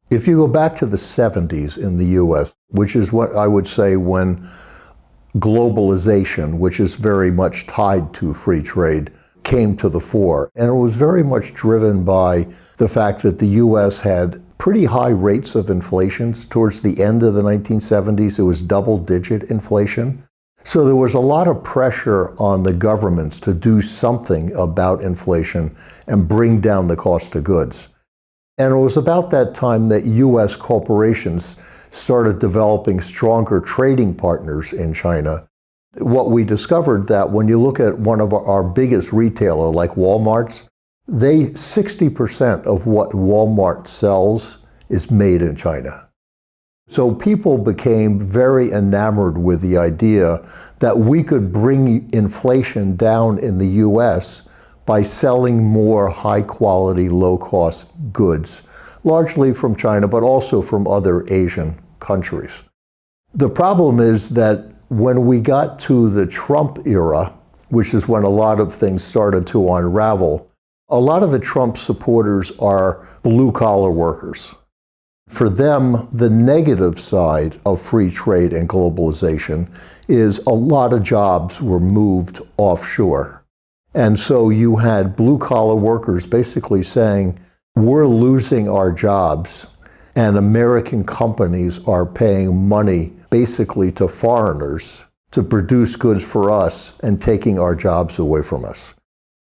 If you go back to the 70s in the US, which is what I would say when globalization, which is very much tied to free trade, came to the fore. And it was very much driven by the fact that the US had pretty high rates of inflation. Towards the end of the 1970s, it was double-digit inflation. So there was a lot of pressure on the governments to do something about inflation and bring down the cost of goods. And it was about that time that US corporations started developing stronger trading partners in China. What we discovered that when you look at one of our biggest retailer like Walmart's, 60% of what Walmart sells is made in China. So people became very enamored with the idea that we could bring inflation down in the US by selling more high-quality, low-cost goods, largely from China, but also from other Asian countries. The problem is that when we got to the Trump era, which is when a lot of things started to unravel, a lot of the Trump supporters are blue-collar workers. For them, the negative side of free trade and globalization is a lot of jobs were moved offshore. And so you had blue-collar workers basically saying, we're losing our jobs, and American companies are paying money basically to foreigners to produce goods for us and taking our jobs away from us.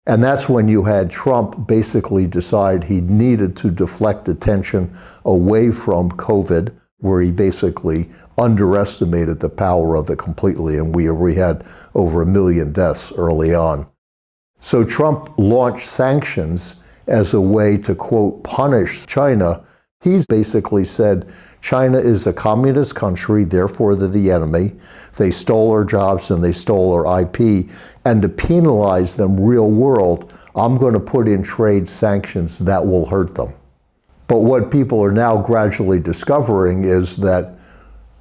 And that's when you had Trump basically decide he needed to deflect attention away from COVID, where he basically underestimated the power of it completely, and we had over 1 million deaths early on. So Trump launched sanctions as a way to, quote, punish China. He's basically said, China is a communist country, therefore they're the enemy. They stole our jobs and they stole our IP. And to penalize them real world, I'm going to put in trade sanctions that will hurt them. But what people are now gradually discovering is that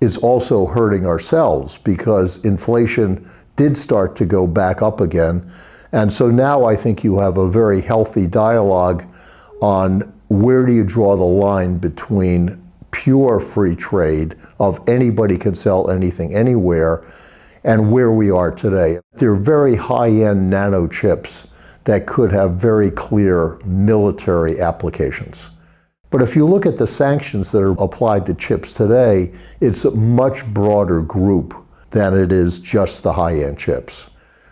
it's also hurting ourselves, because inflation did start to go back up again. And so now I think you have a very healthy dialogue on where do you draw the line between pure free trade of anybody can sell anything anywhere and where we are today. They're very high-end nano chips that could have very clear military applications. But if you look at the sanctions that are applied to chips today, it's a much broader group than it is just the high-end chips.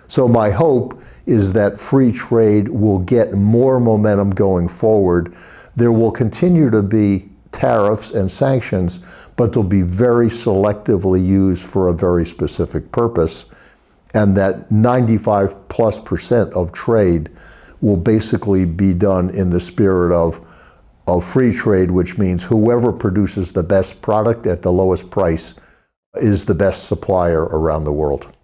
So my hope is that free trade will get more momentum going forward. There will continue to be tariffs and sanctions, but they'll be very selectively used for a very specific purpose. And that 95+% of trade will basically be done in the spirit of free trade, which means whoever produces the best product at the lowest price is the best supplier around the world.